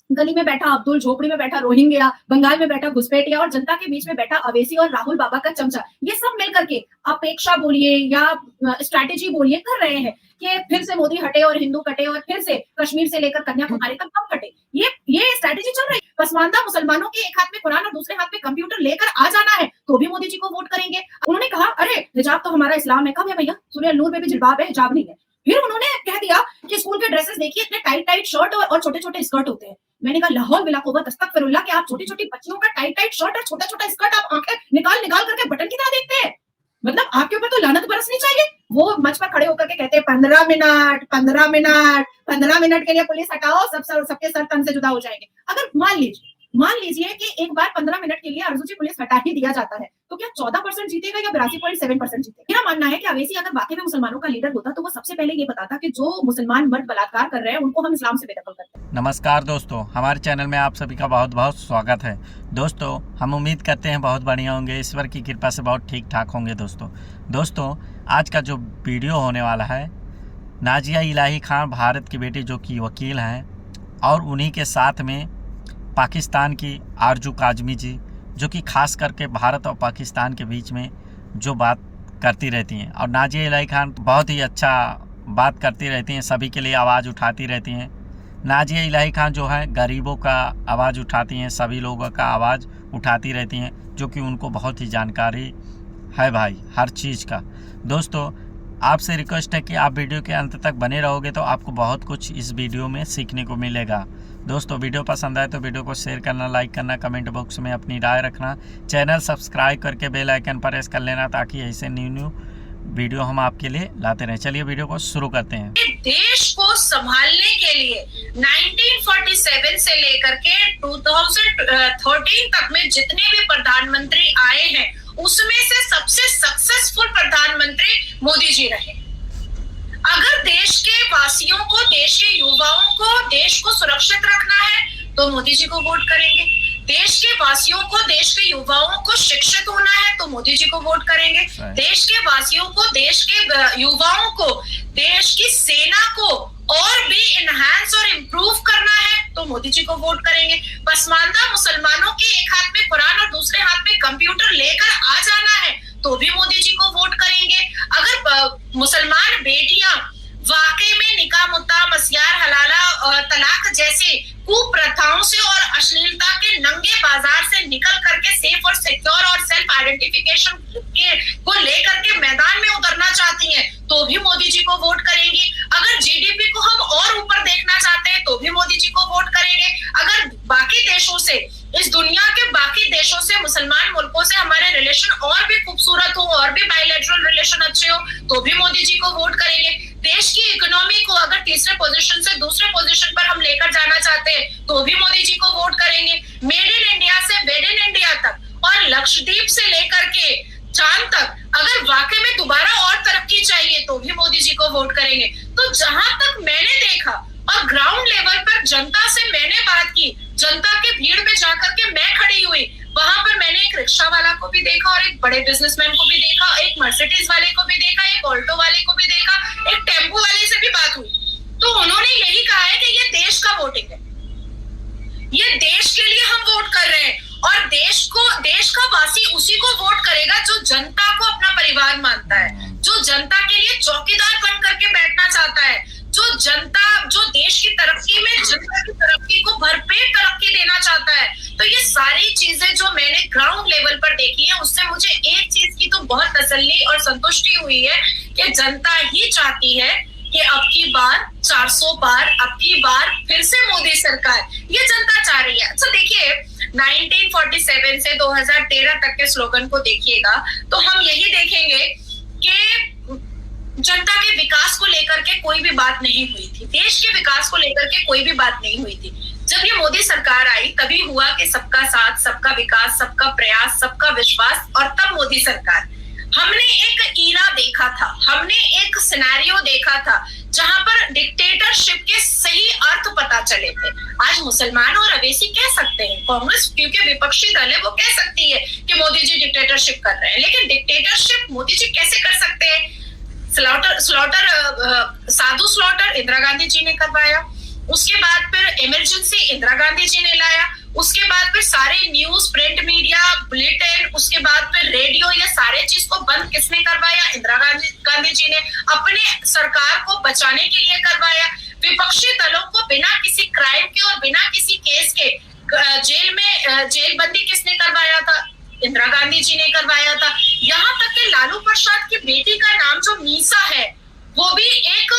गली में बैठा अब्दुल, झोपड़ी में बैठा रोहिंग्या, बंगाल में बैठा घुसपैठिया और जनता के बीच में बैठा अवेसी और राहुल बाबा का चमचा, ये सब मिलकर के अपेक्षा बोलिए या स्ट्रैटेजी बोलिए कर रहे हैं कि फिर से मोदी हटे और हिंदू कटे और फिर से कश्मीर से लेकर कन्याकुमारी तक कब कटे। ये स्ट्रैटेजी चल रही है। पसमानदा मुसलमानों के एक हाथ में कुरान और दूसरे हाथ में कंप्यूटर लेकर आ जाना है तो भी मोदी जी को वोट करेंगे। उन्होंने कहा अरे हिजाब तो हमारा इस्लाम है। कब है भैया? सूरह नूर में भी जिल्बाब है, हिजाब नहीं है। फिर उन्होंने कह दिया कि स्कूल के ड्रेसेस देखिए इतने टाइट टाइट शर्ट और छोटे छोटे स्कर्ट होते हैं। मैंने कहा लाहौल बिला कुव्वत अस्तगफिरुल्लाह कि आप छोटी छोटी बच्चियों का टाइट टाइट शर्ट और छोटा छोटा स्कर्ट आप आंखें निकाल निकाल करके बटन की तरह देखते हैं। मतलब आपके ऊपर तो लानत बरसनी चाहिए। वो मंच पर खड़े होकर के कहते हैं 15 मिनट के लिए पुलिस हटाओ, सबके सर तन से जुदा हो जाएंगे। अगर मान लीजिए कि एक बार 15 मिनट के लिए अर्जुची पुलिस हटा ही दिया जाता है तो क्या 14% जीतेगा या 82.7% जीतेगा? मेरा मानना है कि अवैसी अगर वाकई में मुसलमानों का लीडर होता तो वो सबसे पहले ये बताता कि जो मुसलमान मर्द बलात्कार कर रहे हैं उनको हम इस्लाम से बेदखल करते हैं। नमस्कार दोस्तों, हमारे चैनल में आप सभी का बहुत बहुत स्वागत है। दोस्तों, हम उम्मीद करते हैं बहुत बढ़िया होंगे, ईश्वर की कृपा से बहुत ठीक ठाक होंगे। दोस्तों आज का जो वीडियो होने वाला है, नाजिया इलाही खान भारत की बेटी जो कि वकील हैं और उन्हीं के साथ में पाकिस्तान की आरजू काजमी जी जो कि खास करके भारत और पाकिस्तान के बीच में जो बात करती रहती हैं। और नाजिया इलाही खान बहुत ही अच्छा बात करती रहती हैं, सभी के लिए आवाज़ उठाती रहती हैं। नाजिया इलाही खान जो है गरीबों का आवाज़ उठाती हैं, सभी लोगों का आवाज़ उठाती रहती हैं, जो कि उनको बहुत ही जानकारी है भाई हर चीज़ का। दोस्तों आपसे रिक्वेस्ट है कि आप वीडियो के अंत तक बने रहोगे तो आपको बहुत कुछ इस वीडियो में सीखने को मिलेगा। दोस्तों वीडियो पसंद आए तो वीडियो को शेयर करना, लाइक करना, कमेंट बॉक्स में अपनी राय रखना, चैनल सब्सक्राइब करके बेल आइकन पर प्रेस कर लेना ताकि ऐसे न्यू वीडियो हम आपके लिए लाते रहें। चलिए वीडियो को शुरू करते हैं। देश को संभालने के लिए 1947 से लेकर के 2013 तक में जितने भी प्रधानमंत्री आए हैं उसमें से सबसे सक्सेसफुल प्रधानमंत्री मोदी जी रहे। अगर देश के वासियों को, देश के युवाओं को, देश को सुरक्षित रखना है तो मोदी जी को वोट करेंगे। देश के वासियों को, देश के युवाओं को शिक्षित होना है तो मोदी जी को वोट करेंगे। देश के वासियों को, देश के युवाओं को, देश की सेना को और भी इनहांस और इम्प्रूव करना है तो मोदी जी को वोट करेंगे। पसमानदा मुसलमानों के एक हाथ में कुरान और दूसरे हाथ में कंप्यूटर लेकर आ जाना है तो भी मोदी जी को वोट करेंगे। अगर मुसलमान बेटियां वाकई में निकाह, मुत्ता, मस्यार, हलाला, तलाक जैसे कुप्रथाओं से और अश्लीलता के नंगे बाजार से निकल करके सेफ और सिक्योर और सेल्फ आइडेंटिफिकेशन को लेकर के मैदान में उतरना चाहती हैं तो भी मोदी जी को वोट करेंगी। अगर जीडीपी को हम और ऊपर देखना चाहते हैं तो भी मोदी जी को वोट करेंगे। अगर बाकी देशों से, इस दुनिया के बाकी देशों से, मुसलमान मुल्कों से हमारे रिलेशन और भी खूबसूरत हो और भी बायलैटरल रिलेशन अच्छे हो तो भी मोदी जी को वोट करेंगे। देश की इकोनॉमी को अगर तीसरे पोजीशन से दूसरे पोजीशन पर हम लेकर जाना चाहते हैं तो भी मोदी जी को वोट करेंगे। मेड इन इंडिया से वेड इन इंडिया तक और लक्षद्वीप से लेकर के चांद तक अगर वाकई में दोबारा और तरक्की चाहिए तो भी मोदी जी को वोट करेंगे। तो जहां तक मैंने देखा और ग्राउंड लेवल पर जनता से मैंने बात की, जनता के भीड़ में जाकर के मैं खड़ी हुई, वहां पर मैंने एक रिक्शा वाला को भी देखा और एक बड़े बिजनेसमैन को भी देखा, एक मर्सिडीज वाले को भी देखा, एक ऑल्टो वाले को भी देखा, एक टेम्पो वाले से भी बात हुई। तो उन्होंने यही कहा है कि ये देश का वोटिंग है, ये देश के लिए हम वोट कर रहे हैं और देश का वासी उसी को वोट करेगा जो जनता को अपना परिवार मानता है, जो जनता के लिए चौकीदार बन करके बैठना चाहता है, जो देश की तरक्की में जनता की तरक्की को भरपेट तरक्की देना चाहता है। तो ये सारी चीजें जो मैंने ग्राउंड लेवल पर देखी है उससे मुझे एक चीज की तो बहुत तसल्ली और संतुष्टि हुई है कि जनता ही चाहती है कि अब की बार 400 पार, अब की बार फिर से मोदी सरकार, ये जनता चाह रही है। अच्छा देखिए 1947 से 2013 तक के स्लोगन को देखिएगा तो हम यही देखेंगे कि जनता के विकास को लेकर के कोई भी बात नहीं हुई थी, देश के विकास को लेकर के कोई भी बात नहीं हुई थी। जब ये मोदी सरकार आई तभी हुआ कि सबका साथ, सबका विकास, सबका प्रयास, सबका विश्वास और तब मोदी सरकार। हमने एक ईरा देखा था, हमने एक सिनेरियो देखा था जहां पर डिक्टेटरशिप के सही अर्थ पता चले थे। आज मुसलमान और अवेसी कह सकते हैं, कांग्रेस क्योंकि विपक्षी दल है वो कह सकती है कि मोदी जी डिक्टेटरशिप कर रहे हैं, लेकिन डिक्टेटरशिप मोदी जी कैसे कर सकते हैं? साधु स्लॉटर इंदिरा गांधी जी ने करवाया, उसके बाद फिर इमरजेंसी इंदिरा गांधी जी ने लाया, उसके बाद फिर सारे न्यूज, प्रिंट मीडिया, बुलेटिन, उसके बाद फिर रेडियो, ये सारे चीज को बंद किसने करवाया? इंदिरा गांधी जी ने अपने सरकार को बचाने के लिए करवाया। विपक्षी दलों को बिना किसी क्राइम के और बिना किसी केस के जेल बंदी किसने करवाया था? इंदिरा गांधी जी ने करवाया था। यहाँ तक कि लालू प्रसाद की बेटी का नाम जो मीसा है, वो भी एक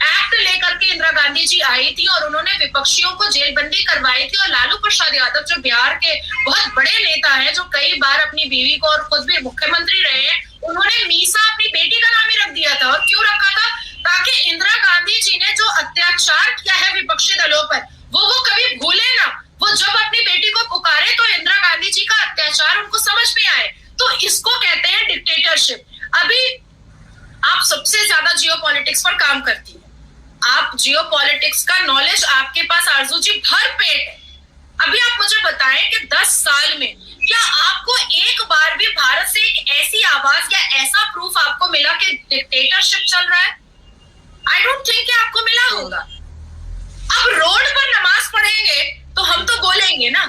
एक्ट लेकर के इंदिरा गांधी जी आई थी और उन्होंने विपक्षियों को जेलबंदी करवाई थी। और लालू प्रसाद यादव जो बिहार के बहुत बड़े नेता हैं, जो कई बार अपनी बीवी को और खुद भी मुख्यमंत्री रहे हैं, उन्होंने मीसा अपनी बेटी का नाम ही रख दिया था। और क्यों रखा था? ताकि इंदिरा गांधी जी ने जो अत्याचार किया है विपक्षी दलों पर, वो कभी भूले ना। वो जब अपनी बेटी को पुकारे तो इंदिरा गांधी जी का अत्याचार उनको समझ में आए। तो इसको कहते हैं डिक्टेटरशिप। अभी आप सबसे ज्यादा जियोपॉलिटिक्स पर काम करती हैं, आप जियोपॉलिटिक्स का नॉलेज आपके पास आरजू जी भर पेट है। अभी आप मुझे बताएं कि 10 साल में क्या आपको एक बार भी भारत से एक ऐसी आवाज या ऐसा प्रूफ आपको मिला कि डिक्टेटरशिप चल रहा है? आई डोंट थिंक कि आपको मिला होगा। अब रोड पर नमाज पढ़ेंगे तो हम तो बोलेंगे ना।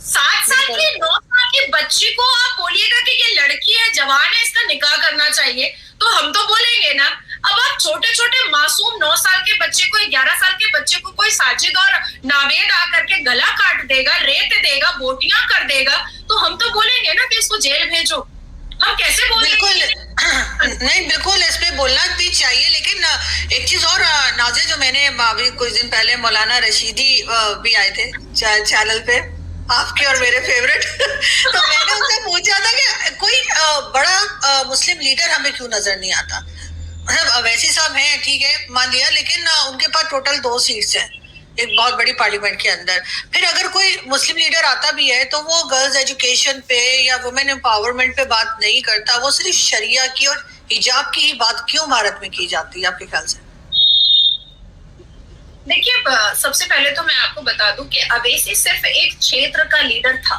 7 साल की 9 साल की बच्ची को आप बोलिएगा कि ये लड़की है, जवान है, इसका निकाह करना चाहिए, तो हम तो बोलेंगे ना। अब आप छोटे छोटे मासूम 9 साल के बच्चे को, 11 साल के बच्चे को कोई साजिद और नावेद आकर के गला काट देगा, रेत देगा, बोटियां कर देगा, तो हम तो बोलेंगे ना कि इसको जेल भेजो। हम कैसे बोलेंगे? नहीं, बिल्कुल इस पे बोलना भी चाहिए। लेकिन एक चीज और नाज़िर, जो मैंने अभी कुछ दिन पहले मौलाना रशीदी भी आए थे चैनल पे, आपके और मेरे फेवरेट तो मैंने उनसे पूछा था कि कोई बड़ा मुस्लिम लीडर हमें क्यों नजर नहीं आता। मतलब अवैसी साहब हैं, ठीक है, मान लिया, लेकिन उनके पास टोटल 2 सीट्स हैं एक बहुत बड़ी पार्लियामेंट के अंदर। फिर अगर कोई मुस्लिम लीडर आता भी है तो वो गर्ल्स एजुकेशन पे या वुमेन एम्पावरमेंट पे बात नहीं करता, वो सिर्फ शरिया की और हिजाब की ही बात क्यों भारत में की जाती है आपके ख्याल से? देखिए, सबसे पहले तो मैं आपको बता दूं कि अवैसी सिर्फ एक क्षेत्र का लीडर था।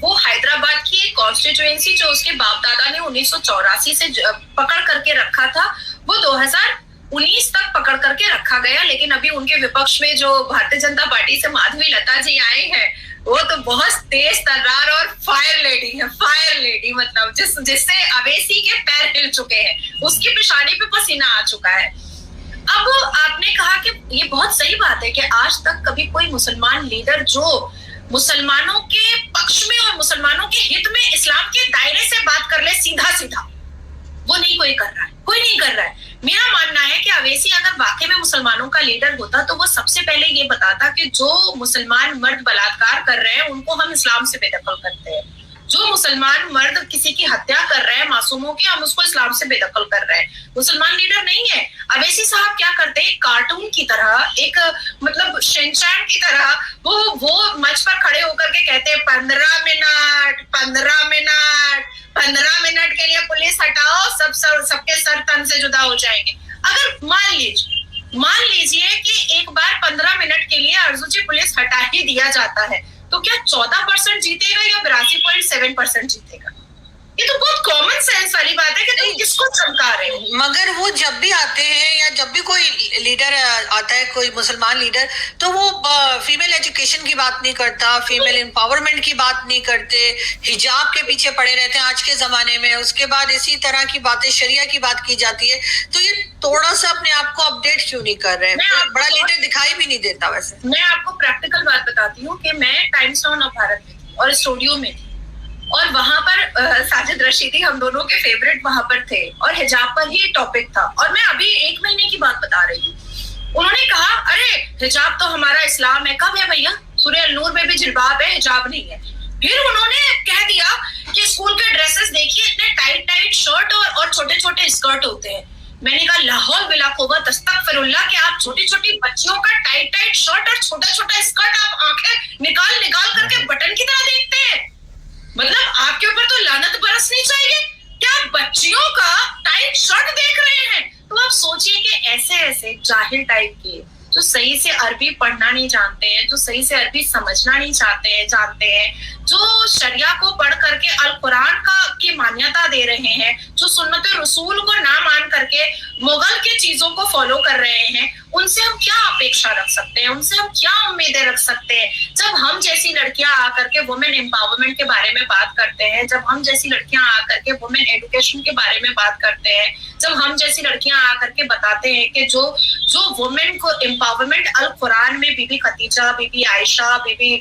वो हैदराबाद की एक कॉन्स्टिट्यूएंसी जो उसके बाप दादा ने 1984 से पकड़ करके रखा था, वो 2019 तक पकड़ करके रखा गया। लेकिन अभी उनके विपक्ष में जो भारतीय जनता पार्टी से माधवी लता जी आए हैं, वो तो बहुत तेज तर्रार और फायर लेडी है। फायर लेडी मतलब जिससे अवैसी के पैर हिल चुके हैं, उसकी पेशानी पे पसीना आ चुका है। अब आपने कहा कि ये बहुत सही बात है कि आज तक कभी कोई मुसलमान लीडर जो मुसलमानों के पक्ष में और मुसलमानों के हित में इस्लाम के दायरे से बात कर ले सीधा सीधा, वो नहीं कोई कर रहा है, कोई नहीं कर रहा है। मेरा मानना है कि अवैसी अगर वाकई में मुसलमानों का लीडर होता तो वो सबसे पहले ये बताता कि जो मुसलमान मर्द बलात्कार कर रहे हैं उनको हम इस्लाम से बेदखल करते हैं, जो मुसलमान मर्द किसी की हत्या कर रहे हैं मासूमों की, हम उसको इस्लाम से बेदखल कर रहे हैं। मुसलमान लीडर नहीं है। अवैसी साहब क्या करते हैं, कार्टून की तरह, एक मतलब शिनचैन की तरह वो मंच पर खड़े होकर के कहते हैं 15 मिनट के लिए पुलिस हटाओ, सबके सर तन से जुदा हो जाएंगे। अगर मान लीजिए कि एक बार 15 मिनट के लिए अर्जुन जी पुलिस हटा ही दिया जाता है, तो क्या 14% जीतेगा या 82.7% जीतेगा? ये तो बहुत कॉमन सेंस वाली बात है कि तुम किसको चमका रहे हो। मगर वो जब भी आते हैं या जब भी कोई लीडर आता है, कोई मुसलमान लीडर, तो वो फीमेल एजुकेशन की बात नहीं करता, फीमेल एम्पावरमेंट की बात नहीं करते, हिजाब के पीछे पड़े रहते हैं आज के जमाने में। उसके बाद इसी तरह की बातें, शरिया की बात की जाती है। तो ये थोड़ा सा अपने आप को अपडेट क्यों नहीं कर रहे हैं? बड़ा लीडर दिखाई भी नहीं देता। वैसे मैं आपको प्रैक्टिकल बात बताती हूँ कि मैं टाइम्स ऑफ भारत में थी और स्टूडियो में थी, और वहां पर साजिद रशीदी हम दोनों के फेवरेट वहां पर थे, और हिजाब पर ही टॉपिक था। और मैं अभी 1 महीने की बात बता रही हूँ। उन्होंने कहा अरे हिजाब तो हमारा इस्लाम है। कब है भैया? सूरह अल-नूर में भी जिल्बाब है, हिजाब नहीं है। फिर उन्होंने कह दिया कि स्कूल के ड्रेसेस देखिए, इतने टाइट शर्ट और छोटे छोटे स्कर्ट होते हैं। मैंने कहा लाहौल बिला कुव्वत अस्तगफिरुल्लाह कि आप छोटी छोटी बच्चियों का टाइट शर्ट और छोटा छोटा स्कर्ट आप आंखें निकाल करके बटन की तरह देखते हैं। मतलब आपके ऊपर तो लानत बरसनी चाहिए। क्या बच्चियों का टाइट शर्ट देख रहे हैं? तो आप सोचिए कि ऐसे जाहिल टाइप के जो सही से अरबी पढ़ना नहीं जानते हैं, जो सही से अरबी समझना नहीं जानते हैं, जो शरिया को पढ़ करके अल कुरान की मान्यता दे रहे हैं, जो सुन्नत रसूल को ना मान करके मुगल के चीजों को फॉलो कर रहे हैं, उनसे हम क्या अपेक्षा रख सकते हैं, उनसे हम क्या उम्मीदें रख सकते हैं? जब हम जैसी लड़कियां आकर के वुमेन एम्पावरमेंट के बारे में बात करते हैं, जब हम जैसी लड़कियां आकर के वुमेन एजुकेशन के बारे में बात करते हैं, जब हम जैसी लड़कियां आकर के बताते हैं कि जो वुमेन को एम्पावरमेंट अल कुरान में बीबी खदीजा, बीबी आयशा, बीबी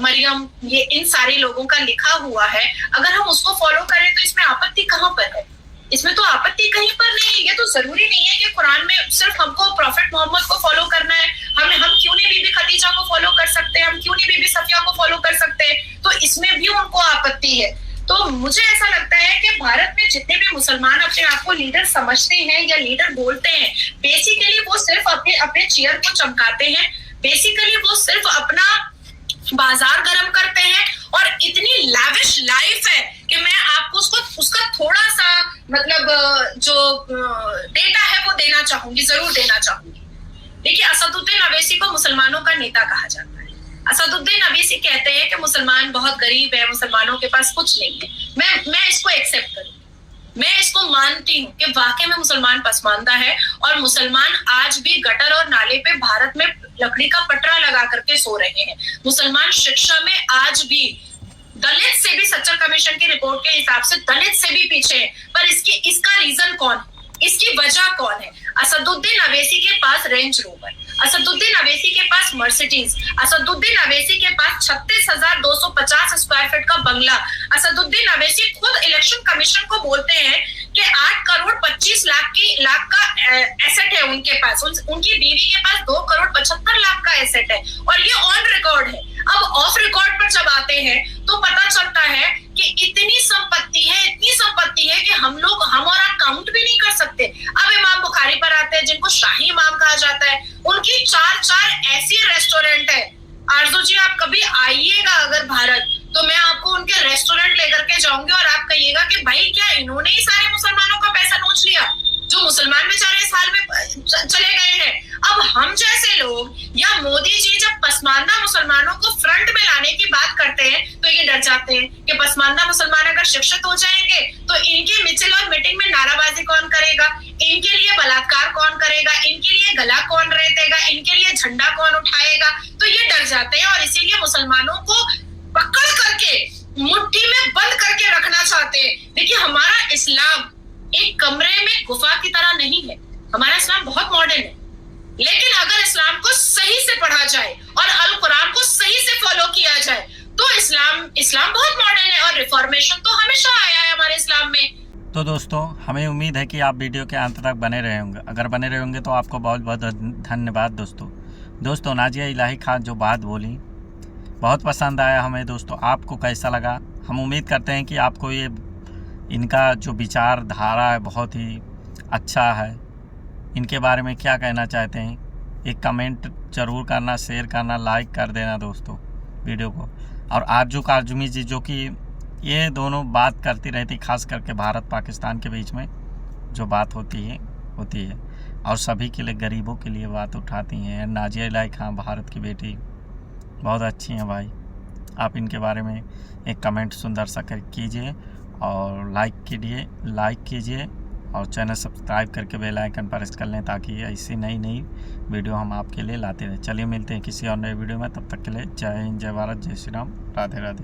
मरियम, ये इन सारे लोगों का लिखा हुआ है, अगर हम उसको फॉलो करें तो इसमें आपत्ति कहाँ पर है? इसमें तो आपत्ति कहीं पर नहीं है। ये तो जरूरी नहीं है कि कुरान में सिर्फ हमको प्रॉफेट मोहम्मद को फॉलो करना है। हम क्यों नहीं बीबी खदीजा को फॉलो कर सकते हैं? हम क्यों नहीं बीबी सफिया को फॉलो कर सकते हैं? तो इसमें भी उनको आपत्ति है। तो मुझे ऐसा लगता है कि भारत में जितने भी मुसलमान अपने आप को लीडर समझते हैं या लीडर बोलते हैं, बेसिकली वो सिर्फ अपने चेयर को चमकाते हैं, बेसिकली वो सिर्फ अपना बाजार गर्म करते हैं, और इतनी लैविश लाइफ है कि मैं आपको उसका थोड़ा सा मतलब जो डेटा है वो देना चाहूंगी, जरूर देना चाहूंगी। देखिए, असदुद्दीन अवैसी को मुसलमानों का नेता कहा जाता है। असदुद्दीन अवैसी कहते हैं कि मुसलमान बहुत गरीब है, मुसलमानों के पास कुछ नहीं है। मैं इसको एक्सेप्ट करूँ, मैं इसको मानती हूँ कि वाकई में मुसलमान पसमानदा है, और मुसलमान आज भी गटर और नाले पे भारत में लकड़ी का पटरा लगा करके सो रहे हैं। मुसलमान शिक्षा में आज भी दलित से भी, सच्चर कमीशन की रिपोर्ट के हिसाब से दलित से भी पीछे है। पर इसका रीजन कौन है? इसकी वजह कौन है? असदुद्दीन अवैसी के पास रेंज रोवर, असदुद्दीन अवैसी के पास मर्सिडीज, असदुद्दीन अवैसी के पास 36,250 स्क्वायर फीट का बंगला। असदुद्दीन अवैसी खुद इलेक्शन कमीशन को बोलते हैं कि 8,25,00,000 का एसेट है उनके पास, उनकी बीवी के पास 2,75,00,000 का एसेट है, और ये ऑन रिकॉर्ड है। अब ऑफ रिकॉर्ड पर जब आते हैं तो पता चलता है कि इतनी संपत्ति है कि हम और आप काउंट भी नहीं कर सकते। अब इमाम बुखारी पर आते हैं, जिनको शाही इमाम कहा जाता है, उनकी 4 ऐसी रेस्टोरेंट है। आरजू जी, आप कभी आइएगा अगर भारत, तो मैं आपको उनके रेस्टोरेंट लेकर के जाऊंगी, और आप कहिएगा कि भाई क्या इन्होंने ही सारे मुसलमानों का पैसा नोच लिया, जो मुसलमान बेचारे इस हाल में चले गए हैं। अब हम जैसे लोग या मोदी जी जब पसमानदा मुसलमानों को फ्रंट में लाने की बात करते हैं तो ये डर जाते हैं कि पसमानदा मुसलमान अगर शिक्षित हो जाएंगे तो इनके मिचिल और मीटिंग में नाराबाजी कौन करेगा, इनके लिए बलात्कार कौन करेगा, इनके लिए गला कौन रेतेगा, इनके लिए झंडा कौन उठाएगा। तो ये डर जाते हैं, और इसीलिए मुसलमानों को पकड़ करके मुट्ठी में बंद करके रखना चाहते हैं। देखिए, हमारा इस्लाम एक कमरे में गुफा की तरह नहीं है, हमारा इस्लाम बहुत मॉडर्न है। लेकिन अगर इस्लाम को सही से पढ़ा जाए और अल कुरान को सही से फॉलो किया जाए तो इस्लाम बहुत मॉडर्न है, और रिफॉर्मेशन तो हमेशा आया है हमारे इस्लाम में। तो दोस्तों, हमें उम्मीद है कि आप वीडियो के अंत तक बने रहे होंगे। अगर बने रहे होंगे तो आपको बहुत बहुत धन्यवाद दोस्तों। नाजिया इलाही खान जो बात बोली बहुत पसंद आया हमें। दोस्तों, आपको कैसा लगा? हम उम्मीद करते हैं कि आपको ये इनका जो विचारधारा है बहुत ही अच्छा है। इनके बारे में क्या कहना चाहते हैं, एक कमेंट ज़रूर करना, शेयर करना, लाइक कर देना दोस्तों वीडियो को। और आरजू काजमी जी, जो कि ये दोनों बात करती रहती, खास करके भारत पाकिस्तान के बीच में जो बात होती है और सभी के लिए, गरीबों के लिए बात उठाती हैं। नाजिया इलाही खान भारत की बेटी बहुत अच्छी हैं भाई। आप इनके बारे में एक कमेंट सुंदर सा कीजिए और लाइक कीजिए और चैनल सब्सक्राइब करके बेल आइकन प्रेस कर लें, ताकि ऐसी नई वीडियो हम आपके लिए लाते रहें। चलिए मिलते हैं किसी और नए वीडियो में, तब तक के लिए जय हिंद, जय भारत, जय श्री राम, राधे राधे।